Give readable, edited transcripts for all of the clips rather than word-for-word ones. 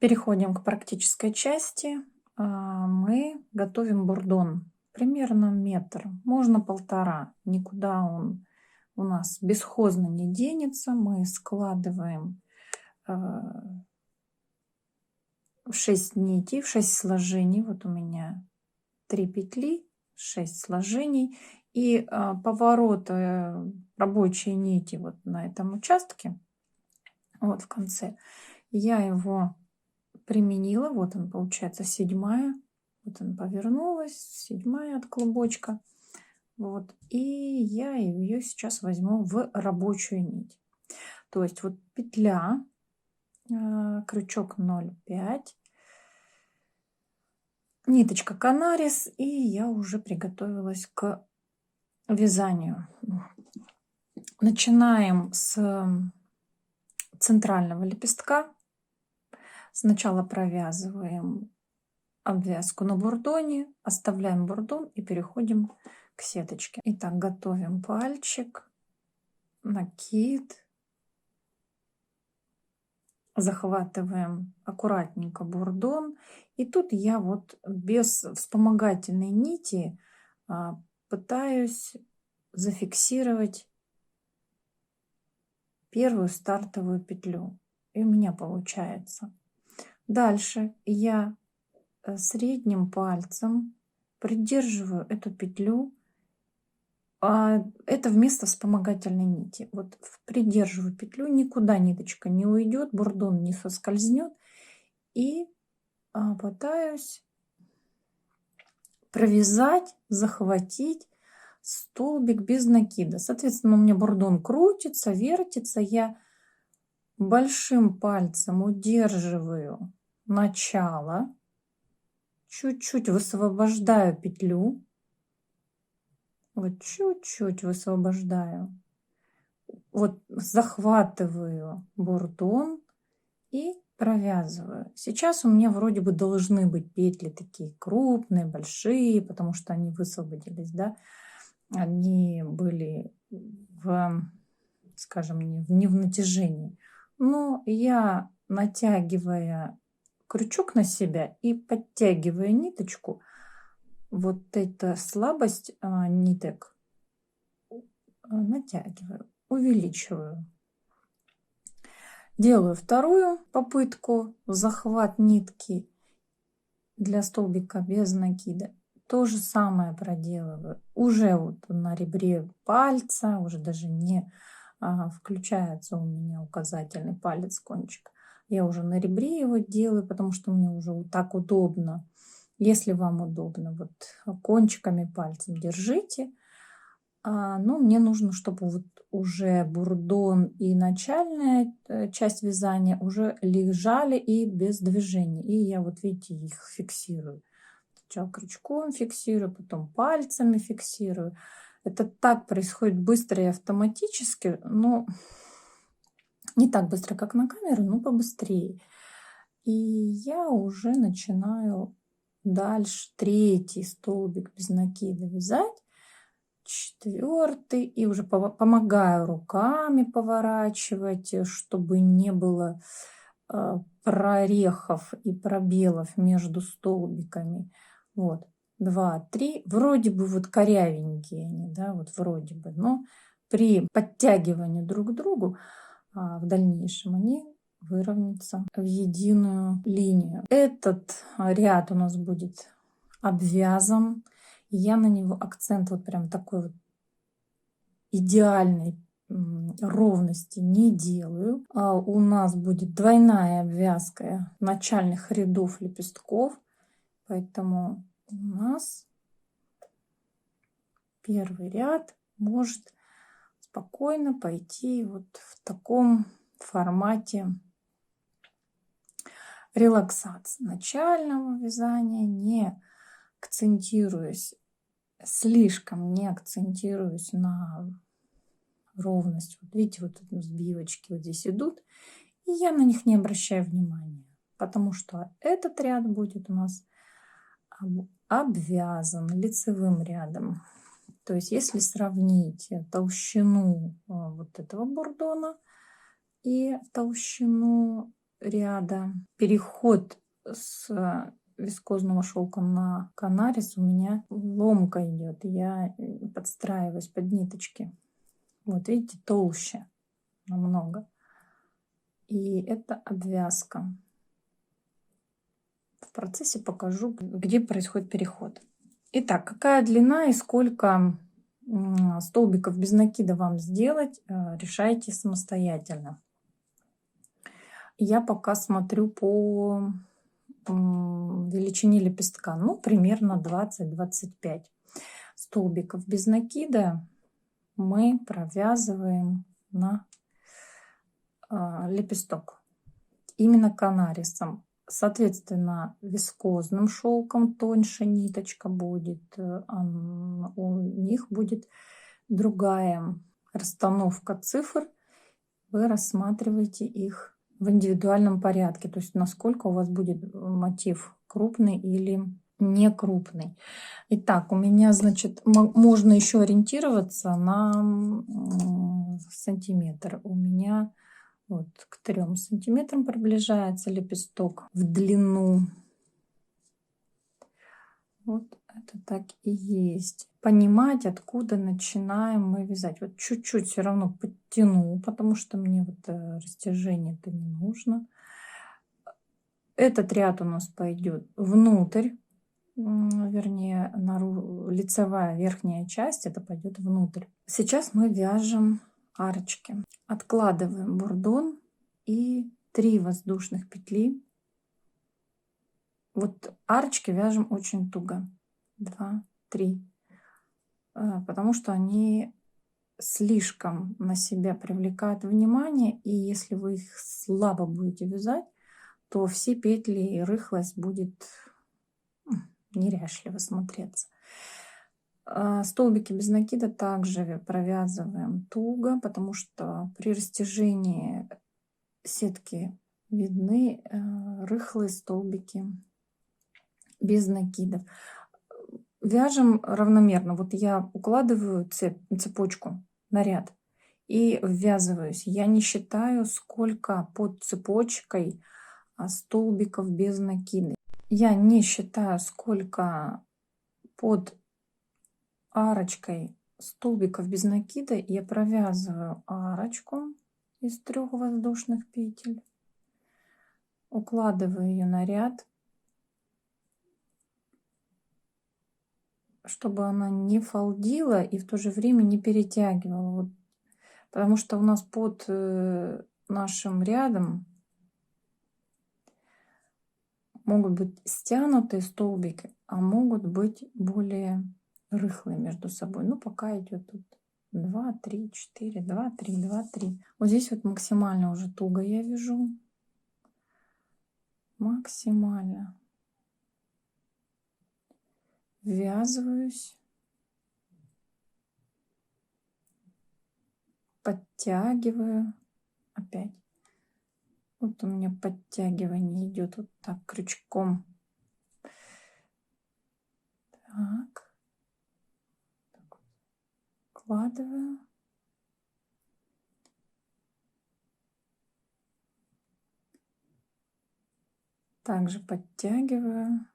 Переходим к практической части. Мы готовим бурдон. Примерно метр, можно 1,5. Никуда он у нас бесхозно не денется. Мы складываем в 6 нитей, в 6 сложений. Вот у меня 3 петли, 6 сложений. И поворот рабочей нити вот на этом участке, вот в конце, я его применила. Вот он, получается, 7-я. Вот она повернулась, 7-я от клубочка. Вот. И я ее сейчас возьму в рабочую нить. То есть вот петля, крючок 0,5, ниточка канарис, и я уже приготовилась к вязанию. Начинаем с центрального лепестка. Сначала провязываем обвязку на бурдоне, оставляем бурдон и переходим к сеточке. Итак, готовим пальчик, накид, захватываем аккуратненько бурдон. И тут я вот без вспомогательной нити пытаюсь зафиксировать первую стартовую петлю. И у меня получается. Дальше я средним пальцем придерживаю эту петлю. Это вместо вспомогательной нити. Вот придерживаю петлю, никуда ниточка не уйдет, бурдон не соскользнет. И пытаюсь провязать, захватить столбик без накида. Соответственно, у меня бурдон крутится, вертится. Я большим пальцем удерживаю начало, чуть-чуть высвобождаю петлю, вот чуть-чуть высвобождаю, вот захватываю бурдон и провязываю. Сейчас у меня вроде бы должны быть петли такие крупные, большие, потому что они высвободились, да, они были скажем, не в натяжении. Но я, натягивая крючок на себя и подтягивая ниточку, вот эта слабость ниток натягиваю, увеличиваю. Делаю вторую попытку, захват нитки для столбика без накида. То же самое проделываю. Уже вот на ребре пальца, уже даже не включается у меня указательный палец, кончик. Я уже на ребре его делаю, потому что мне уже вот так удобно. Если вам удобно, вот кончиками пальцем держите. Но мне нужно, чтобы вот уже бурдон и начальная часть вязания уже лежали и без движения. И я вот, видите, их фиксирую. Сначала крючком фиксирую, потом пальцами фиксирую. Это так происходит быстро и автоматически, но не так быстро, как на камеру, но побыстрее. И я уже начинаю дальше 3-й столбик без накида вязать, 4-й, и уже помогаю руками поворачивать, чтобы не было прорехов и пробелов между столбиками. Вот, 2, 3, вроде бы вот корявенькие они, да, вот вроде бы, но при подтягивании друг к другу в дальнейшем они выровняются в единую линию. Этот ряд у нас будет обвязан. Я на него акцент вот прям такой вот идеальной ровности не делаю. У нас будет двойная обвязка начальных рядов лепестков, поэтому у нас первый ряд может спокойно пойти вот в таком формате релаксации начального вязания, не акцентируясь, слишком не акцентируясь на ровность. Вот видите, вот сбивочки вот здесь идут, и я на них не обращаю внимания, потому что этот ряд будет у нас обвязан лицевым рядом. То есть если сравнить толщину вот этого бурдона и толщину ряда. Переход с вискозного шелка на канарис у меня ломка идет. Я подстраиваюсь под ниточки. Вот видите, толще намного. И это обвязка. В процессе покажу, где происходит переход. Итак, какая длина и сколько столбиков без накида вам сделать, решайте самостоятельно. Я пока смотрю по величине лепестка, ну, примерно 20-25 столбиков без накида мы провязываем на лепесток именно канарисом. Соответственно, вискозным шелком тоньше ниточка будет, у них будет другая расстановка цифр. Вы рассматриваете их в индивидуальном порядке, то есть насколько у вас будет мотив крупный или не крупный. Итак, у меня, значит, можно еще ориентироваться на сантиметр. У меня вот к 3 сантиметрам приближается лепесток в длину. Вот это так и есть. Понимать, откуда начинаем мы вязать. Вот чуть-чуть все равно подтяну, потому что мне вот растяжение-то не нужно. Этот ряд у нас пойдет внутрь, вернее, лицевая верхняя часть, это пойдет внутрь. Сейчас мы вяжем арочки. Откладываем бурдон и 3 воздушных петли. Вот арочки вяжем очень туго. 2, 3. Потому что они слишком на себя привлекают внимание. И если вы их слабо будете вязать, то все петли и рыхлость будет неряшливо смотреться. Столбики без накида также провязываем туго, потому что при растяжении сетки видны рыхлые столбики без накидов. Вяжем равномерно. Вот я укладываю цепочку на ряд и ввязываюсь. Я не считаю, сколько под цепочкой столбиков без накида. Я не считаю, сколько под арочкой столбиков без накида. Я провязываю арочку из 3 воздушных петель, укладываю ее на ряд, чтобы она не фалдила и в то же время не перетягивала. Вот. Потому что у нас под нашим рядом могут быть стянутые столбики, а могут быть более рыхлые между собой. Ну, пока идет тут 2, 3, 4, 2, 3, 2, 3. Вот здесь вот максимально уже туго я вяжу. Максимально. Ввязываюсь. Подтягиваю. Опять. Вот у меня подтягивание идет вот так крючком. Так. Вкладываю. Также подтягиваю.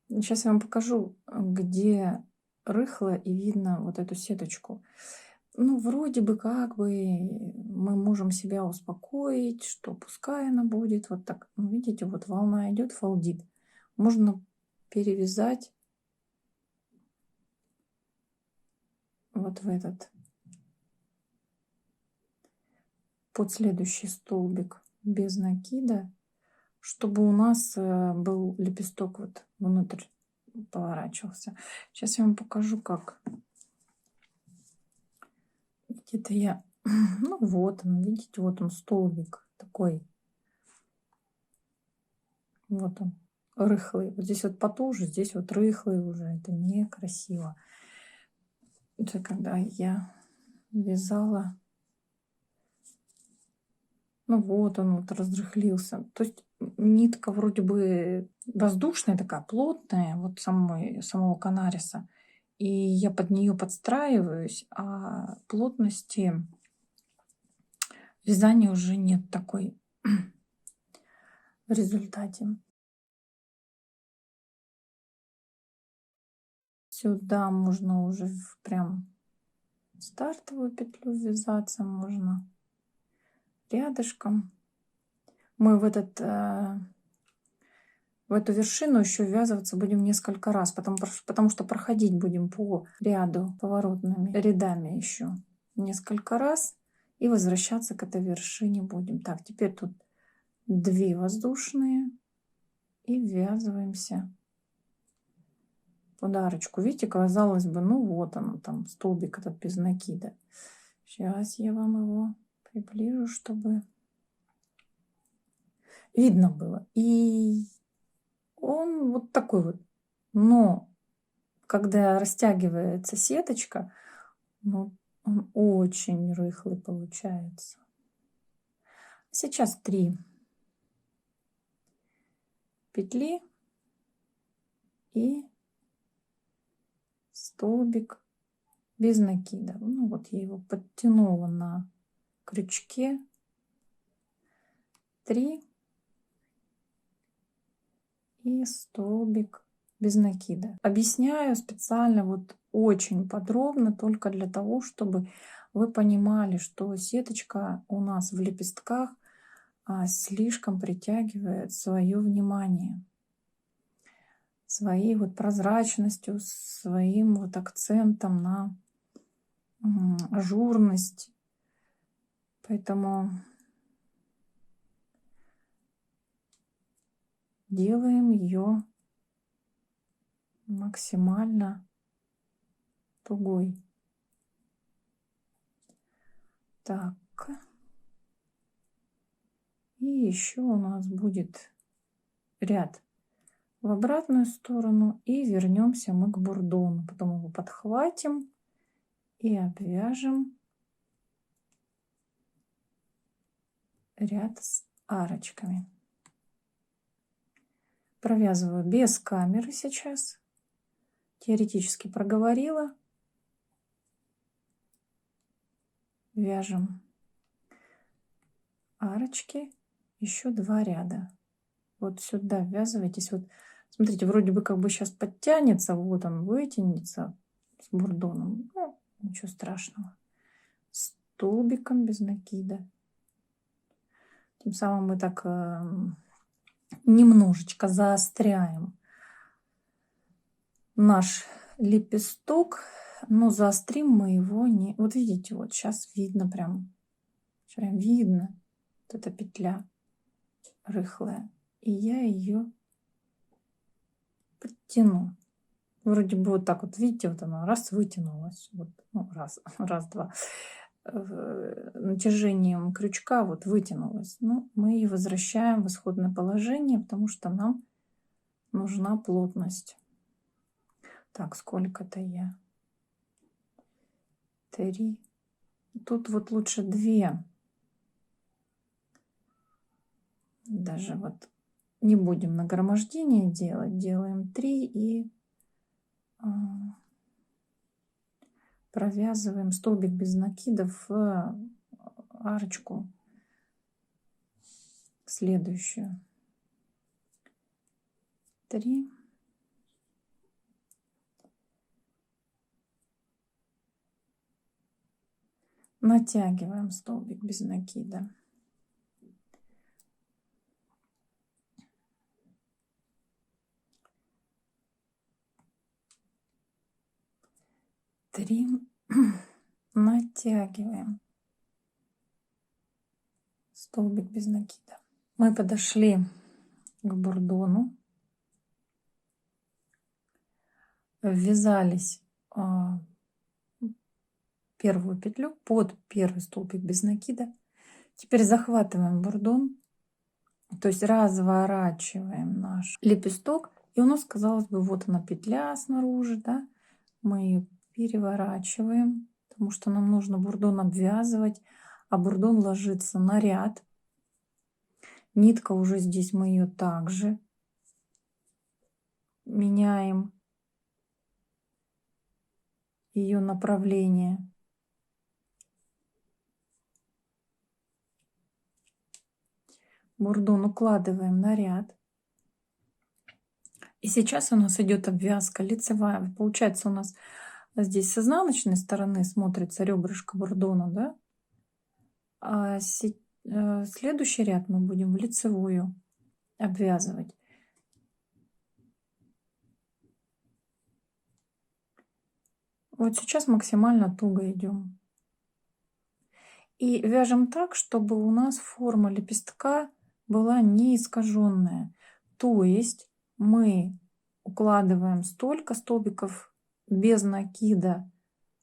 Сейчас я вам покажу, где рыхло и видно вот эту сеточку. Ну, вроде бы как бы мы можем себя успокоить, что пускай она будет вот так. Ну, видите, вот волна идет, фалдит. Можно перевязать вот в этот под следующий столбик без накида, чтобы у нас был лепесток вот внутрь поворачивался. Сейчас я вам покажу, как. Где-то я, ну вот он, видите, вот он столбик такой. Вот он, рыхлый. Вот здесь вот потуже, здесь вот рыхлый уже. Это некрасиво. Это когда я вязала. Ну вот он вот разрыхлился. То есть нитка вроде бы воздушная такая, плотная, вот самого канариса. И я под нее подстраиваюсь, а плотности вязания уже нет такой в результате. Сюда можно уже прям стартовую петлю ввязаться, можно рядышком. Мы в эту вершину еще ввязываться будем несколько раз, потому что проходить будем по ряду поворотными рядами еще несколько раз и возвращаться к этой вершине будем. Так, теперь тут 2 воздушные и ввязываемся под арочку. Видите, казалось бы, ну вот он там, столбик этот без накида. Сейчас я вам его приближу, чтобы видно было. И он вот такой вот. Но когда растягивается сеточка, ну, он очень рыхлый получается. Сейчас 3 петли и столбик без накида. Ну вот я его подтянула на крючке. 3 и столбик без накида. Объясняю специально вот очень подробно, только для того, чтобы вы понимали, что сеточка у нас в лепестках слишком притягивает свое внимание своей вот прозрачностью, своим вот акцентом на ажурность. Поэтому делаем ее максимально тугой. Так. И еще у нас будет ряд в обратную сторону. И вернемся мы к бурдону. Потом его подхватим и обвяжем ряд с арочками. Провязываю без камеры сейчас. Теоретически проговорила. Вяжем арочки, еще 2 ряда. Вот сюда ввязывайтесь. Вот смотрите, вроде бы как бы сейчас подтянется, вот он вытянется с бурдоном. Ну, ничего страшного. Столбиком без накида. Тем самым мы так немножечко заостряем наш лепесток, но заострим мы его не... Вот видите, вот сейчас видно прям видно вот эта петля рыхлая. И я ее подтяну. Вроде бы вот так вот, видите, вот она раз вытянулась. Вот, ну, раз, два. Натяжением крючка вот вытянулась. Ну, мы ее возвращаем в исходное положение, потому что нам нужна плотность. Так, сколько-то я? 3. Тут вот лучше 2. Даже вот не будем нагромождение делать. Делаем 3 и провязываем столбик без накидов в арочку следующую. 3. Натягиваем столбик без накида. Три. Натягиваем столбик без накида. Мы подошли к бурдону, ввязались первую петлю под первый столбик без накида. Теперь захватываем бурдон, то есть разворачиваем наш лепесток, и у нас, казалось бы, вот она петля снаружи, да, мы ее переворачиваем, потому что нам нужно бурдон обвязывать, а бурдон ложится на ряд. Нитка уже здесь мы ее также меняем, ее направление. бурдон укладываем на ряд. И сейчас у нас идет обвязка лицевая. Получается, у нас здесь с изнаночной стороны смотрится ребрышко бурдона, да? А следующий ряд мы будем в лицевую обвязывать. Вот сейчас максимально туго идем. И вяжем так, чтобы у нас форма лепестка была не искаженная. То есть мы укладываем столько столбиков без накида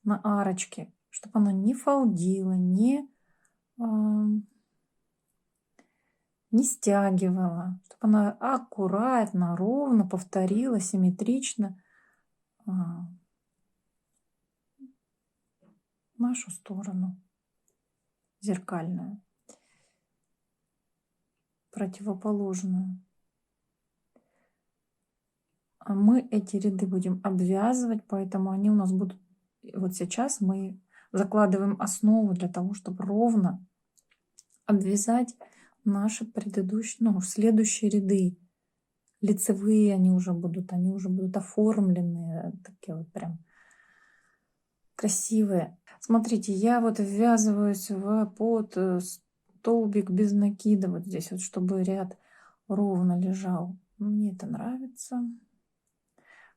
на арочки, чтобы она не фалдила, не стягивала, чтобы она аккуратно, ровно повторила, симметрично нашу сторону зеркальную, противоположную. А мы эти ряды будем обвязывать, поэтому они у нас будут... Вот сейчас мы закладываем основу для того, чтобы ровно обвязать наши предыдущие, следующие ряды. Лицевые они уже будут оформленные, такие вот прям красивые. Смотрите, я вот ввязываюсь под столбик без накида, вот здесь вот, чтобы ряд ровно лежал. Мне это нравится,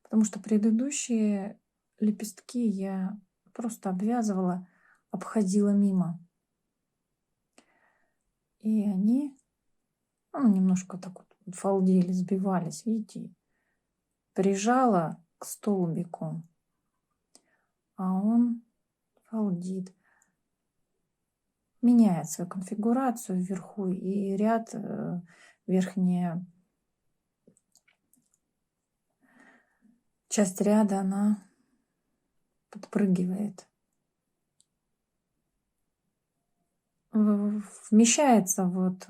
потому что предыдущие лепестки я просто обвязывала, обходила мимо. И они немножко так вот фалдили, сбивались, видите. Прижала к столбику, а он фалдит. Меняет свою конфигурацию вверху, и ряд, верхняя часть ряда, она подпрыгивает. Вмещается вот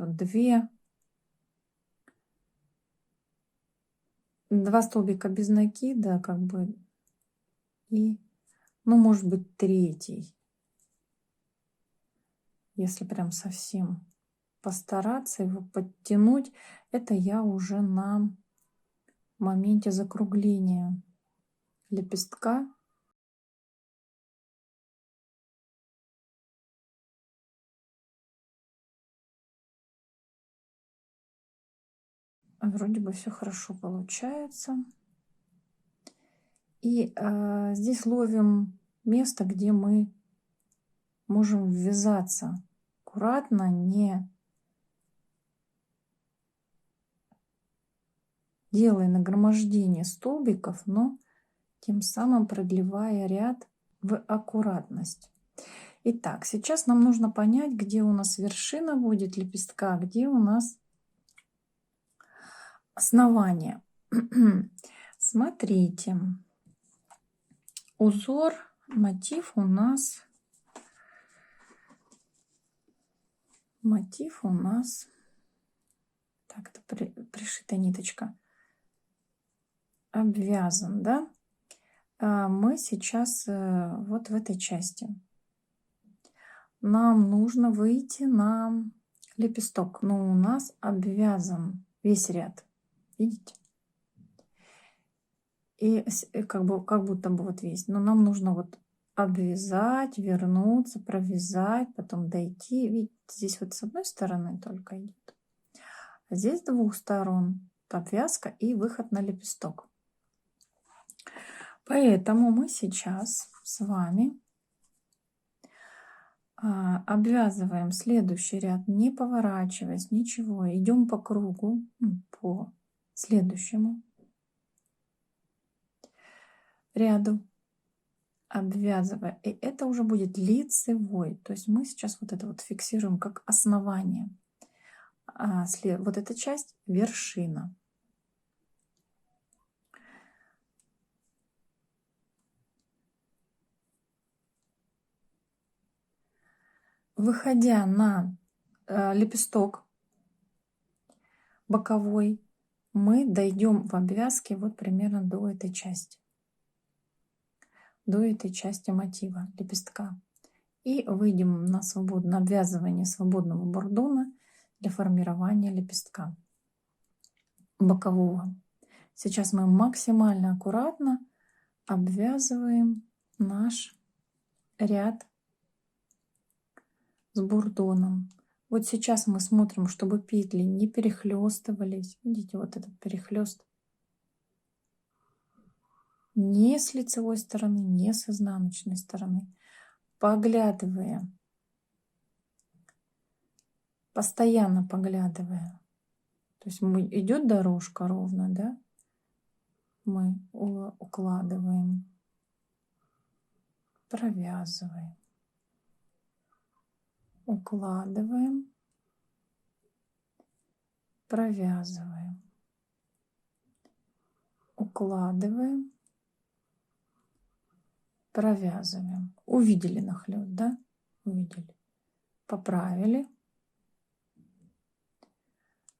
два столбика без накида, как бы, и, может быть, третий. Если прям совсем постараться его подтянуть, это я уже на моменте закругления лепестка. Вроде бы все хорошо получается. И здесь ловим место, где мы можем ввязаться аккуратно, не делая нагромождение столбиков, но тем самым продлевая ряд в аккуратность. Итак, сейчас нам нужно понять, где у нас вершина будет лепестка, где у нас основание. Смотрите, узор, мотив у нас так, это пришита ниточка, обвязан, да? Мы сейчас вот в этой части. Нам нужно выйти на лепесток, но у нас обвязан весь ряд, видите? И как будто бы вот весь, но нам нужно вот обвязать, вернуться, провязать, потом дойти. Видите, здесь вот с одной стороны только идет, а здесь с двух сторон обвязка и выход на лепесток. Поэтому мы сейчас с вами обвязываем следующий ряд, не поворачиваясь, ничего. Идем по кругу, по следующему ряду, обвязывая. И это уже будет лицевой. То есть мы сейчас вот это вот фиксируем как основание. Вот эта часть — вершина. Выходя на лепесток боковой, мы дойдем в обвязке вот примерно до этой части мотива лепестка. И выйдем на обвязывание свободного бурдона, для формирования лепестка бокового. Сейчас мы максимально аккуратно обвязываем наш ряд с бурдоном. Вот сейчас мы смотрим, чтобы петли не перехлестывались. Видите, вот этот перехлест не с лицевой стороны, не с изнаночной стороны. Поглядывая, постоянно поглядывая. То есть идет дорожка ровно, да? Мы укладываем, провязываем, укладываем, провязываем, укладываем, провязываем. Увидели нахлёст, да? Увидели. Поправили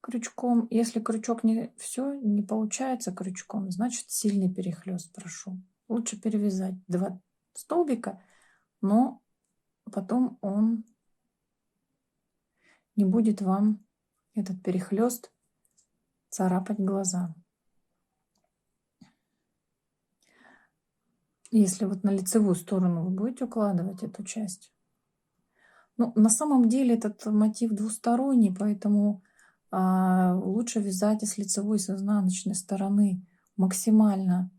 крючком. Если крючок не получается крючком, значит сильный перехлест прошел. Лучше перевязать 2 столбика, но потом он не будет вам, этот перехлест, царапать глаза. Если вот на лицевую сторону вы будете укладывать эту часть. Ну, на самом деле этот мотив двусторонний, поэтому лучше вязать и с лицевой, и с изнаночной стороны максимально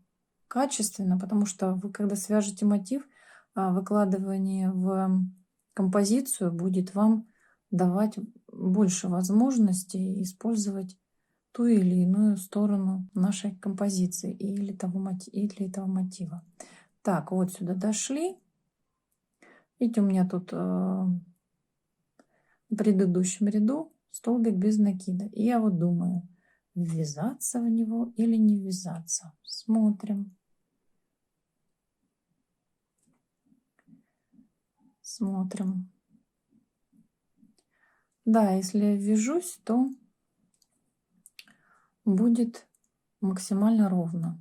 качественно, потому что вы, когда свяжете мотив, выкладывание в композицию будет вам давать больше возможностей использовать ту или иную сторону нашей композиции или этого мотива. Так, вот сюда дошли. Видите, у меня тут в предыдущем ряду столбик без накида. И я вот думаю, ввязаться в него или не ввязаться. Смотрим. Смотрим. Да, если я ввяжусь, то будет максимально ровно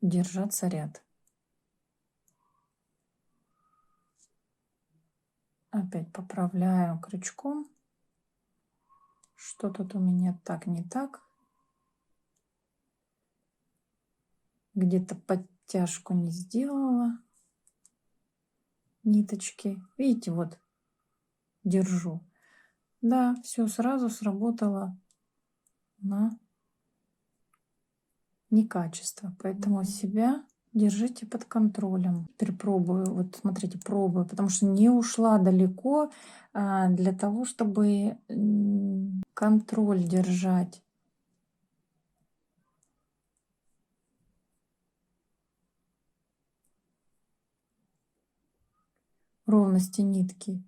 держаться ряд. Опять поправляю крючком. Что тут у меня так, не так. Где-то подтяжку не сделала. Ниточки. Видите, вот держу. Да, все сразу сработало на некачество. Поэтому себя держите под контролем. Теперь пробую. Вот смотрите, пробую, потому что не ушла далеко для того, чтобы контроль держать. Ровности нитки.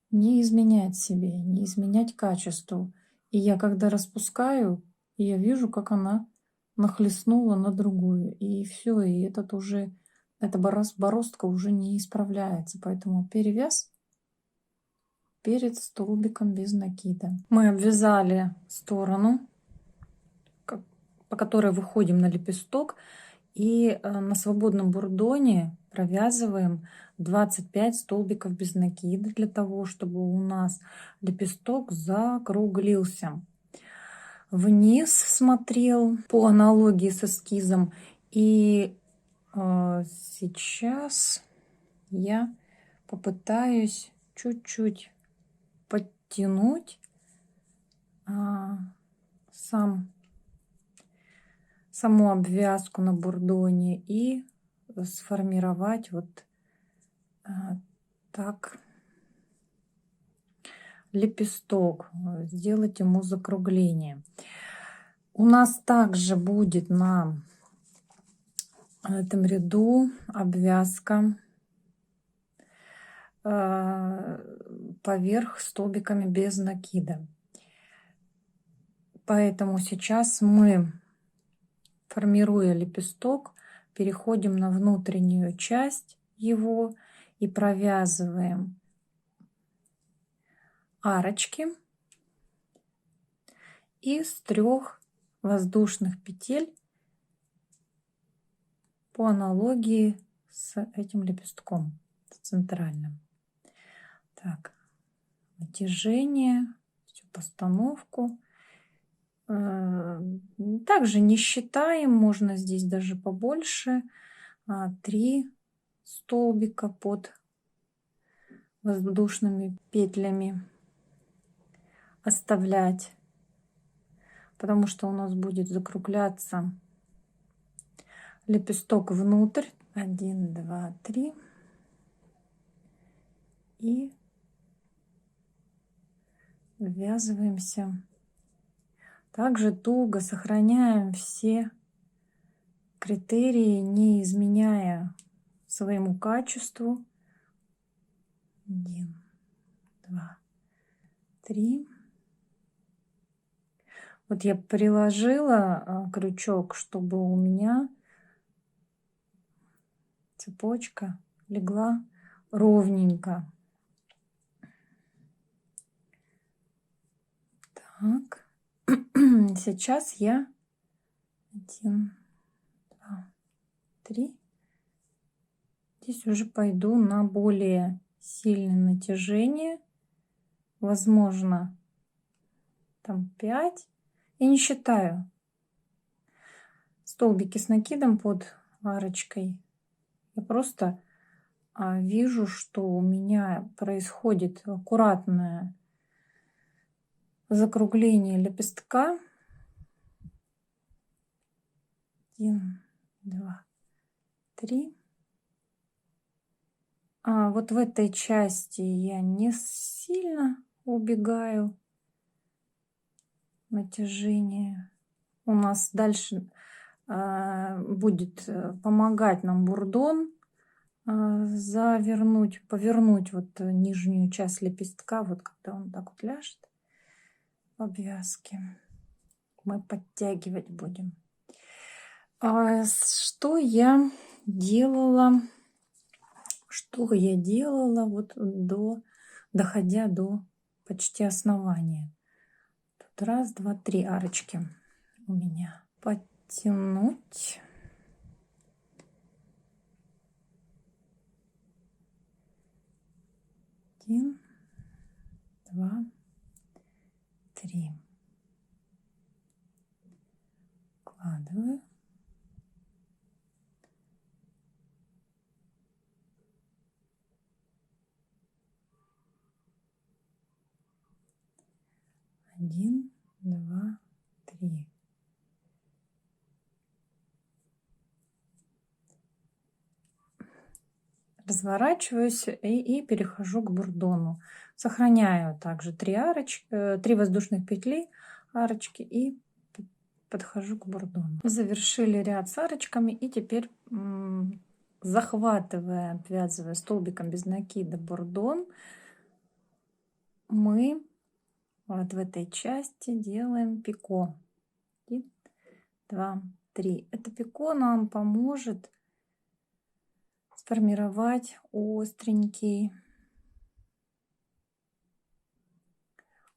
Не изменять себе, не изменять качеству. И я когда распускаю, я вижу, как она нахлестнула на другую. И все, и эта бороздка уже не исправляется. Поэтому перевяз перед столбиком без накида. Мы обвязали сторону, по которой выходим на лепесток. И на свободном бурдоне провязываем 25 столбиков без накида для того, чтобы у нас лепесток закруглился. Вниз смотрел по аналогии с эскизом. И сейчас я попытаюсь чуть-чуть подтянуть саму обвязку на бурдоне и сформировать вот так лепесток, сделать ему закругление. У нас также будет на этом ряду обвязка поверх столбиками без накида. Поэтому сейчас мы, формируя лепесток, переходим на внутреннюю часть его и провязываем арочки из 3 воздушных петель по аналогии с этим лепестком, с центральным. Так, натяжение, всю постановку. Также не считаем, можно здесь даже побольше. 3 столбика под воздушными петлями оставлять, потому что у нас будет закругляться лепесток внутрь. 1, 2, 3. И ввязываемся. Также туго сохраняем все критерии, не изменяя своему качеству. 1, 2, 3. Вот я приложила крючок, чтобы у меня цепочка легла ровненько. Так, сейчас я 1, 2, 3. Здесь уже пойду на более сильное натяжение. Возможно, там 5. Я не считаю столбики с накидом под арочкой. Я просто вижу, что у меня происходит аккуратное закругление лепестка. 1, 2, 3. Вот в этой части я не сильно убегаю натяжение. У нас дальше будет помогать нам бурдон завернуть, повернуть вот нижнюю часть лепестка, вот когда он так вот ляжет в обвязке, мы подтягивать будем. Что я делала вот доходя до почти основания. Тут 1, 2, 3 арочки у меня. Подтянуть. 1, 2, 3. Вкладываю. Один, 2, 3. Разворачиваюсь и перехожу к бурдону. Сохраняю также 3 воздушных петли, арочки, и подхожу к бурдону. Завершили ряд с арочками, и теперь захватывая, обвязывая столбиком без накида бурдон, мы вот в этой части делаем пико. 1, 2, 3. Это пико нам поможет сформировать остренький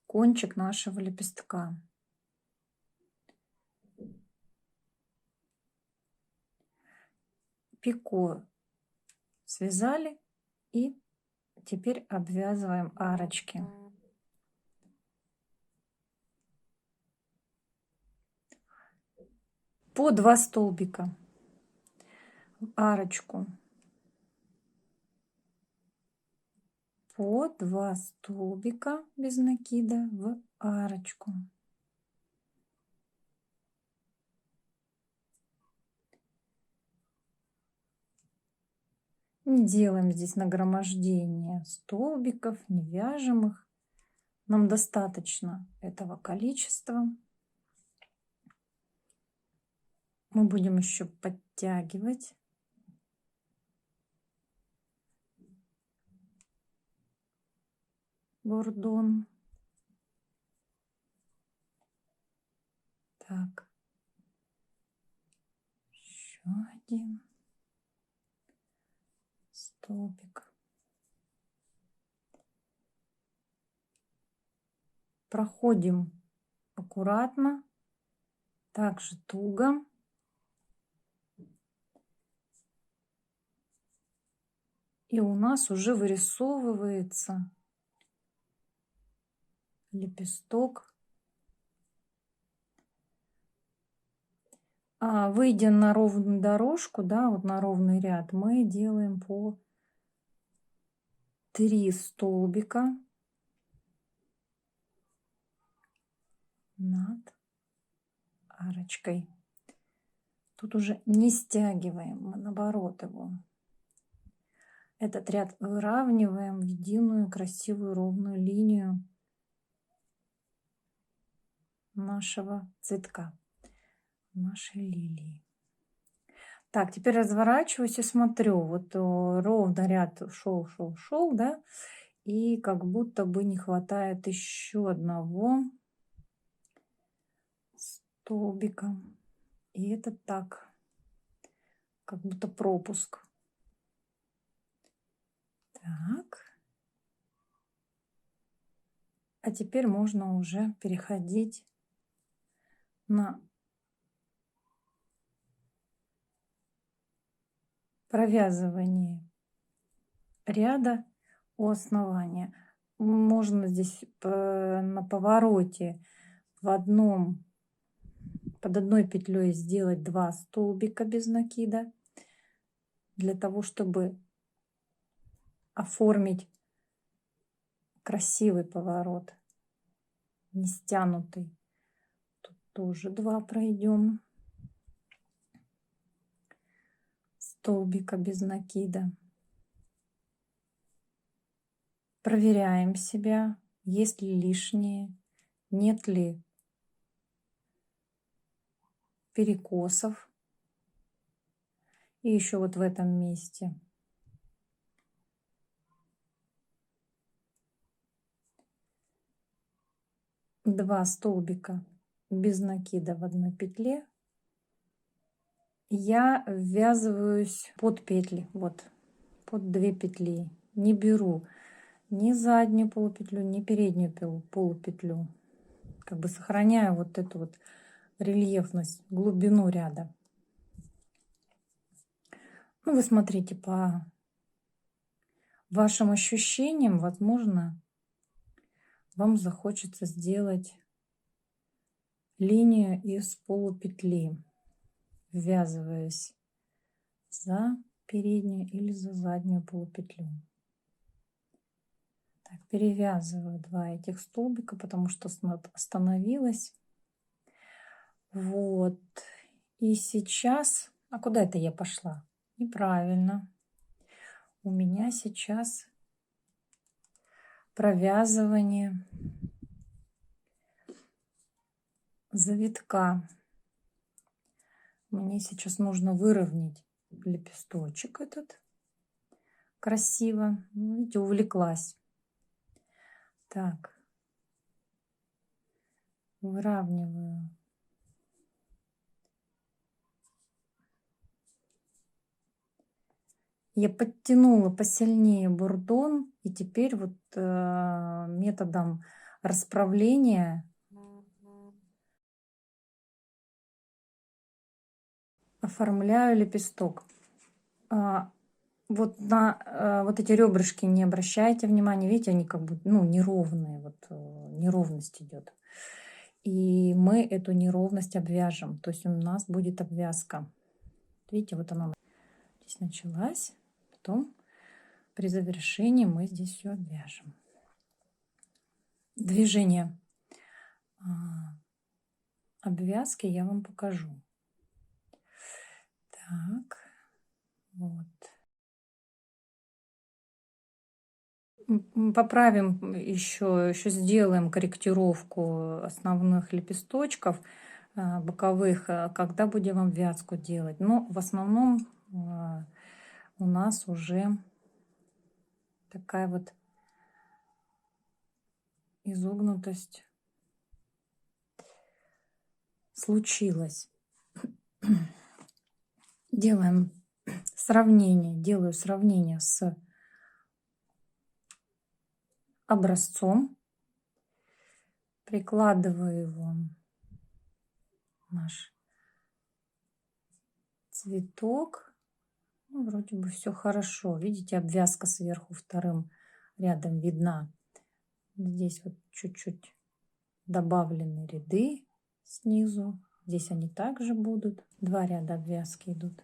кончик нашего лепестка. Пико связали, и теперь обвязываем арочки. По 2 столбика в арочку. По 2 столбика без накида в арочку. Не делаем здесь нагромождение столбиков, не вяжем их. Нам достаточно этого количества. Мы будем еще подтягивать. Бурдон. Так. Еще один столбик. Проходим аккуратно, также туго. И у нас уже вырисовывается лепесток. Выйдя на ровную дорожку, да, вот на ровный ряд, мы делаем по 3 столбика над арочкой. Тут уже не стягиваем, мы наоборот его. Этот ряд выравниваем в единую красивую ровную линию нашего цветка, нашей лилии. Так, теперь разворачиваюсь и смотрю. Вот ровно ряд шел, да, и как будто бы не хватает еще одного столбика. И это так, как будто пропуск. Так. А теперь можно уже переходить на провязывание ряда у основания. Можно здесь на повороте под одной петлей сделать 2 столбика без накида, для того, чтобы оформить красивый поворот, не стянутый. Тут тоже 2 пройдем столбика без накида. Проверяем себя, есть ли лишние, нет ли перекосов. И еще вот в этом месте. Два столбика без накида в одной петле. Я ввязываюсь под петли, вот, под 2 петли. Не беру ни заднюю полупетлю, ни переднюю полупетлю. Как бы сохраняю вот эту вот рельефность, глубину ряда. Ну, вы смотрите по вашим ощущениям, возможно, вам захочется сделать линию из полупетли, ввязываясь за переднюю или за заднюю полупетлю. Так, перевязываю 2 этих столбика, потому что остановилась. Вот. И сейчас... А куда это я пошла? Неправильно. У меня сейчас провязывание завитка. Мне сейчас нужно выровнять лепесточек этот красиво. Видите, увлеклась. Так, выравниваю. Я подтянула посильнее бурдон, и теперь вот методом расправления оформляю лепесток. Вот на вот эти ребрышки не обращайте внимания, видите, они как бы неровные, вот неровность идет. И мы эту неровность обвяжем, то есть у нас будет обвязка. Видите, вот она здесь началась, потом при завершении мы здесь все обвяжем. Движение обвязки я вам покажу. Так, вот. Поправим еще сделаем корректировку основных лепесточков боковых, когда будем обвязку делать. Но в основном у нас уже такая вот изогнутость случилась. Делаю сравнение с образцом, прикладываю его наш цветок. Ну, вроде бы все хорошо. Видите, обвязка сверху вторым рядом видна. Здесь вот чуть-чуть добавлены ряды снизу. Здесь они также будут. 2 ряда обвязки идут.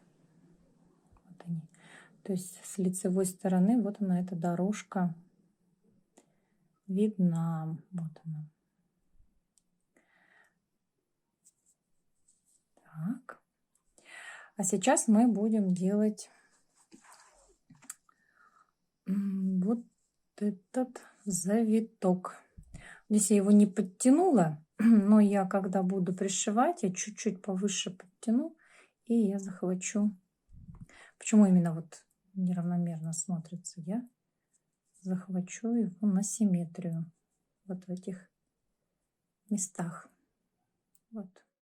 Вот они. То есть с лицевой стороны вот она, эта дорожка видна. Вот она. Так. А сейчас мы будем делать вот этот завиток. Здесь я его не подтянула, но я когда буду пришивать, я чуть-чуть повыше подтяну, и я захвачу. Почему именно вот неравномерно смотрится? Я захвачу его на симметрию вот в этих местах. Вот.